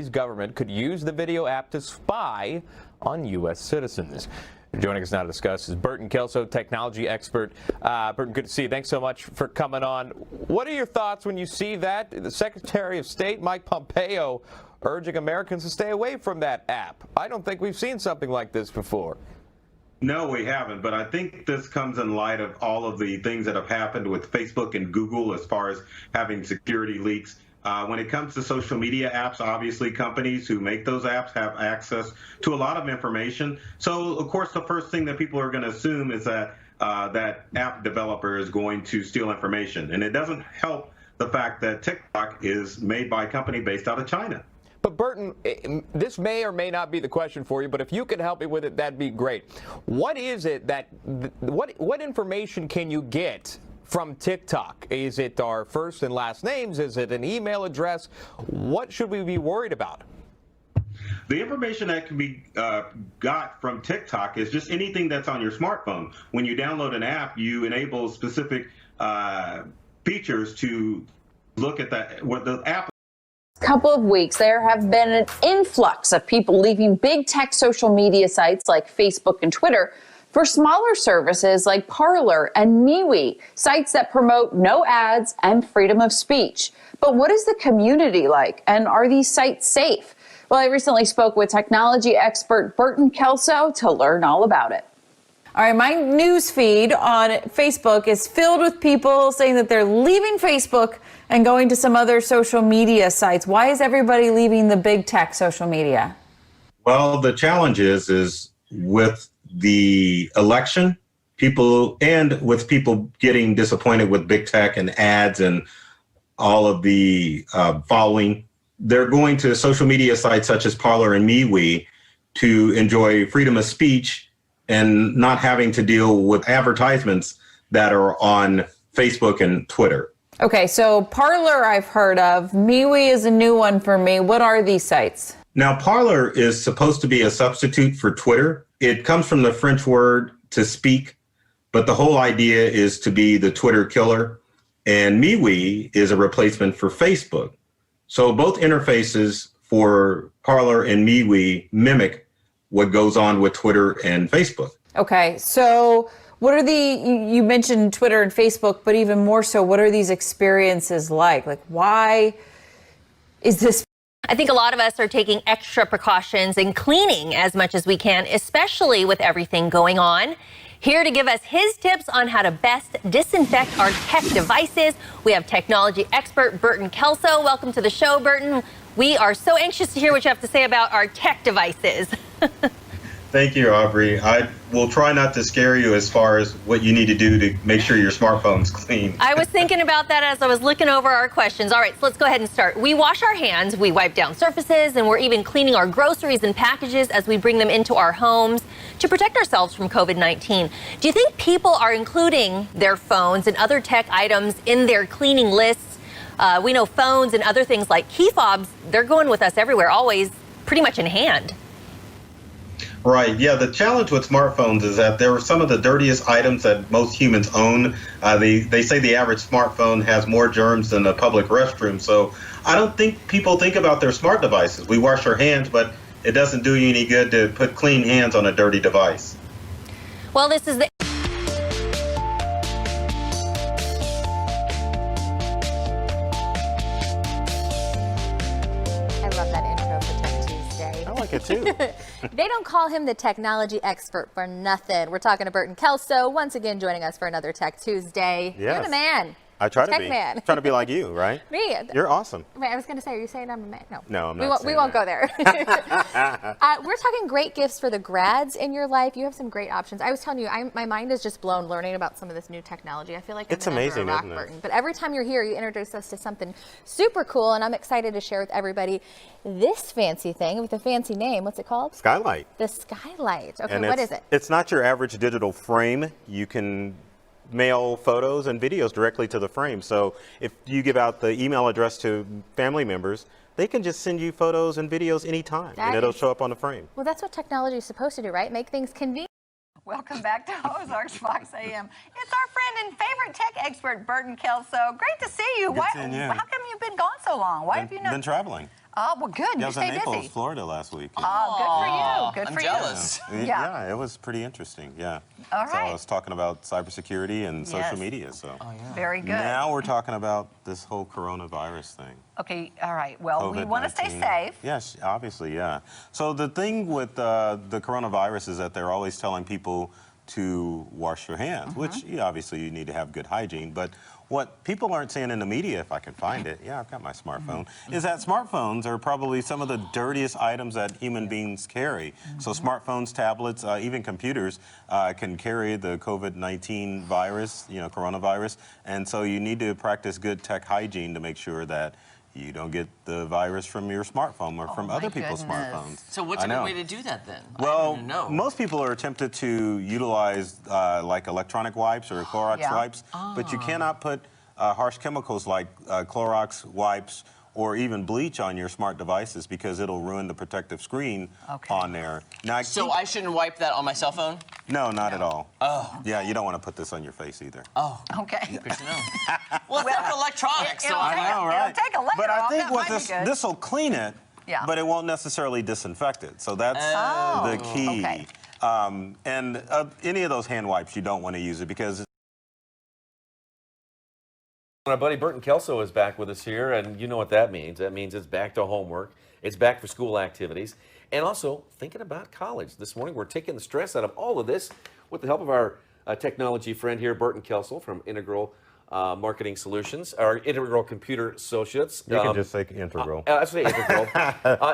government could use the video app to spy on U.S. citizens. Joining us now to discuss is Burton Kelso, technology expert. Burton, good to see you. Thanks so much for coming on. What are your thoughts when you see that? The Secretary of State, Mike Pompeo, urging Americans to stay away from that app. I don't think we've seen something like this before. No, we haven't, but I think this comes in light of all of the things that have happened with Facebook and Google as far as having security leaks. When it comes to social media apps, obviously companies who make those apps have access to a lot of information. So, of course, the first thing that people are going to assume is that that app developer is going to steal information. And it doesn't help the fact that TikTok is made by a company based out of China. But Burton, this may or may not be the question for you, but if you could help me with it, that'd be great. What is it that, what information can you get from TikTok? Is it our first and last names? Is it an email address? What should we be worried about? The information that can be got from TikTok is just anything that's on your smartphone. When you download an app, you enable specific features to look at what the app. Couple of weeks, there have been an influx of people leaving big tech social media sites like Facebook and Twitter for smaller services like Parler and MeWe, sites that promote no ads and freedom of speech. But what is the community like, and are these sites safe? Well, I recently spoke with technology expert Burton Kelso to learn all about it. All right, my news feed on Facebook is filled with people saying that they're leaving Facebook and going to some other social media sites. Why is everybody leaving the big tech social media? Well, the challenge is with the election, people getting disappointed with big tech and ads and all of the following, they're going to social media sites such as Parler and MeWe to enjoy freedom of speech and not having to deal with advertisements that are on Facebook and Twitter. Okay, so Parler I've heard of. MeWe is a new one for me. What are these sites? Now, Parler is supposed to be a substitute for Twitter. It comes from the French word to speak, but the whole idea is to be the Twitter killer. And MeWe is a replacement for Facebook. So both interfaces for Parler and MeWe mimic what goes on with Twitter and Facebook. Okay, so what are you mentioned Twitter and Facebook, but even more so, what are these experiences like? Like, why is this? I think a lot of us are taking extra precautions and cleaning as much as we can, especially with everything going on. Here to give us his tips on how to best disinfect our tech devices, we have technology expert Burton Kelso. Welcome to the show, Burton. We are so anxious to hear what you have to say about our tech devices. Thank you, Aubrey. I will try not to scare you as far as what you need to do to make sure your smartphone's clean. I was thinking about that as I was looking over our questions. All right, so let's go ahead and start. We wash our hands, we wipe down surfaces, and we're even cleaning our groceries and packages as we bring them into our homes to protect ourselves from COVID-19. Do you think people are including their phones and other tech items in their cleaning lists? We know phones and other things like key fobs, they're going with us everywhere, always pretty much in hand. Right. Yeah. The challenge with smartphones is that they're some of the dirtiest items that most humans own. They say the average smartphone has more germs than a public restroom. So I don't think people think about their smart devices. We wash our hands, but it doesn't do you any good to put clean hands on a dirty device. Well, this is the It too. They don't call him the technology expert for nothing. We're talking to Burton Kelso, once again joining us for another Tech Tuesday. Yes. You're the man. I try to Tech be. man. Trying to be like you, right? Me. You're awesome. Wait, I was going to say, are you saying I'm a man? No, I'm not. We won't go there. We're talking great gifts for the grads in your life. You have some great options. I was telling you, my mind is just blown learning about some of this new technology. I feel like it's I'm amazing, rock, isn't it? Burton. But every time you're here, you introduce us to something super cool, and I'm excited to share with everybody this fancy thing with a fancy name. What's it called? Skylight. The Skylight. Okay, And what is it? It's not your average digital frame. You can mail photos and videos directly to the frame. So if you give out the email address to family members, they can just send you photos and videos anytime, and it'll show up on the frame. Well, that's what technology is supposed to do, right? Make things convenient. Welcome back to Ozarks Fox AM. It's our friend and favorite tech expert, Burton Kelso. Great to see you. Good seeing you. How come you've been gone so long? Why have you not been traveling? Oh, well, good. Yeah, I You was in stay Naples, busy. Florida last week. Oh, good for you. Good I'm for jealous. you. Yeah, it was pretty interesting. Yeah. All So I right. was talking about cybersecurity and social Yes. media. So Very good. now we're talking about this whole coronavirus thing. Okay, all right. Well, we want to stay COVID-19. safe. Yes, obviously, yeah. So the thing with the coronavirus is that they're always telling people to wash your hands, which obviously you need to have good hygiene. But what people aren't saying in the media, if I can find it, yeah, I've got my smartphone, is that smartphones are probably some of the dirtiest items that human beings carry. So smartphones, tablets, even computers can carry the COVID-19 virus, coronavirus. And so you need to practice good tech hygiene to make sure that you don't get the virus from your smartphone or from other people's smartphones. So what's a good way to do that then? I Well, don't even know. most people are tempted to utilize like electronic wipes or Clorox wipes, but you cannot put harsh chemicals like Clorox wipes or even bleach on your smart devices because it'll ruin the protective screen on there. Now, So I shouldn't wipe that on my cell phone? No, not at all. Oh. Yeah, you don't want to put this on your face either. Oh. Okay. Good to know. Well, it's not electronics, so I know, right? It'll take a layer But I off. think That what might be good. this will clean it, but it won't necessarily disinfect it. So that's the key. Okay. And any of those hand wipes, you don't want to use it because Our buddy Burton Kelso is back with us here, and you know what that means. That means it's back to homework. It's back for school activities. And also thinking about college. This morning we're taking the stress out of all of this with the help of our technology friend here, Burton Kelso from Integral Marketing Solutions, our Integral Computer Associates. you can just say integral. I say Integral.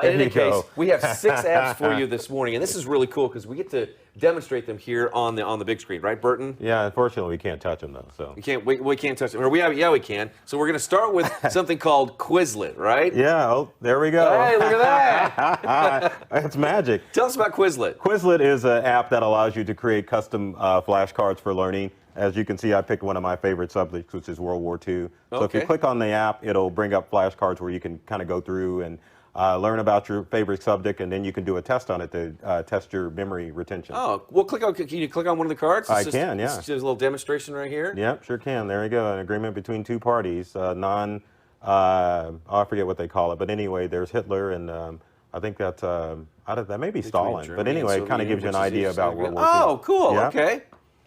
In any case, we have 6 apps for you this morning, and this is really cool because we get to demonstrate them here on the big screen, right, Burton? Yeah, unfortunately, we can't touch them, though. So We can't touch them. Or we can. So we're going to start with something called Quizlet, right? Yeah, oh, there we go. Hey, look at that. That's magic. Tell us about Quizlet. Quizlet is an app that allows you to create custom flashcards for learning. As you can see, I picked one of my favorite subjects, which is World War II. So if you click on the app, it'll bring up flashcards where you can kind of go through and learn about your favorite subject, and then you can do a test on it to test your memory retention. Oh, well, can you click on one of the cards? I can, yeah. It's just a little demonstration right here. Yep, sure can. There you go. An agreement between two parties. I forget what they call it, but anyway, there's Hitler, and I think that's that may be Stalin. Germany But anyway, and it kind of gives you an Soviet, idea which is about World War II. Oh, cool. Yeah. Okay.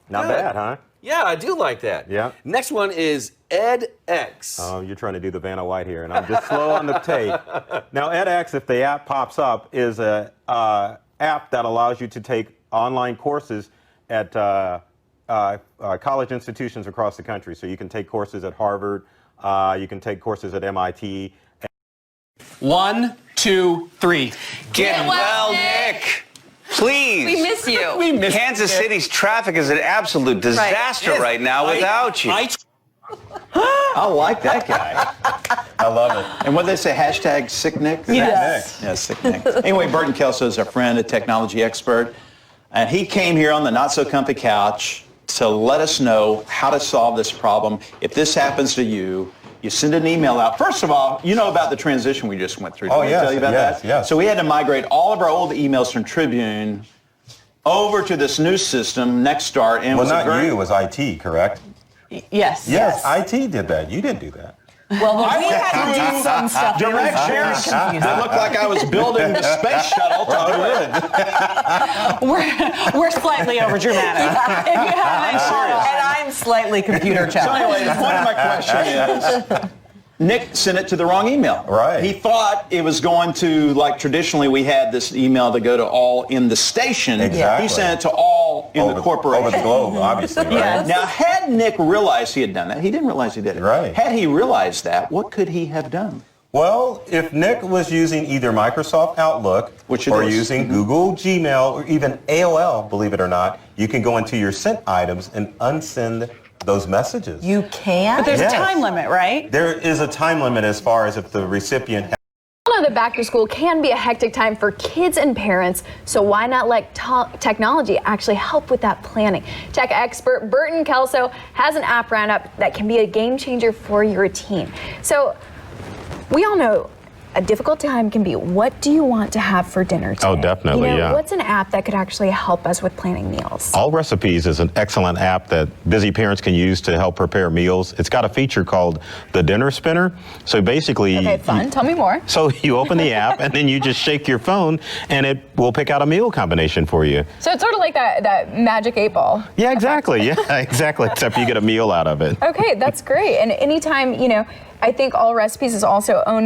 Not Good. bad, huh? Yeah, I do like that. Yeah. Next one is edX. Oh, you're trying to do the Vanna White here, and I'm just slow on the tape. Now, edX, if the app pops up, is a app that allows you to take online courses at college institutions across the country. So you can take courses at Harvard, you can take courses at MIT. 1, 2, 3. Get well, Nick. Please. We miss you. We miss Kansas City's traffic is an absolute disaster right now without you. I like that guy. I love it. And what they say, hashtag sick Nick? Yes. Yeah, sick Nick. Anyway, Burton Kelso is our friend, a technology expert. And he came here on the not so comfy couch to let us know how to solve this problem. If this happens to you, you send an email out. First of all, you know about the transition we just went through. Did I tell you about that? Yes. So we had to migrate all of our old emails from Tribune over to this new system, Nextstart. And Well, not you, it was IT, correct? Yes. Yes, IT did that. You didn't do that. Well, we had to do some stuff. Directions that looked like I was building the space shuttle to do it. We're slightly overdramatic. If you haven't caught on. And I'm slightly computer So challenged. anyway, the point of my question is, Nick sent it to the wrong email. Right. He thought it was going to, like traditionally we had this email to go to all in the station. Exactly. He sent it to all in the corporation. Over the globe, obviously, right? Yes. Now, had Nick realized he had done that, he didn't realize he did it. Right. Had he realized that, what could he have done? Well, if Nick was using either Microsoft Outlook Which it or is. using Google Gmail or even AOL, believe it or not, you can go into your sent items and unsend those messages. You can? But there's Yes. a time limit, right? There is a time limit as far as if the recipient I know that back to school can be a hectic time for kids and parents, so why not let technology actually help with that planning? Tech expert Burton Kelso has an app roundup that can be a game changer for your teen. So we all know a difficult time can be, what do you want to have for dinner today? Oh, definitely, you know, yeah. What's an app that could actually help us with planning meals? All Recipes is an excellent app that busy parents can use to help prepare meals. It's got a feature called the Dinner Spinner. So basically, Okay, fun. Tell me more. So you open the app and then you just shake your phone and it will pick out a meal combination for you. So it's sort of like that magic 8-ball. Yeah, exactly. Yeah, exactly. Except you get a meal out of it. Okay, that's great. And anytime, you know, I think All Recipes is also owned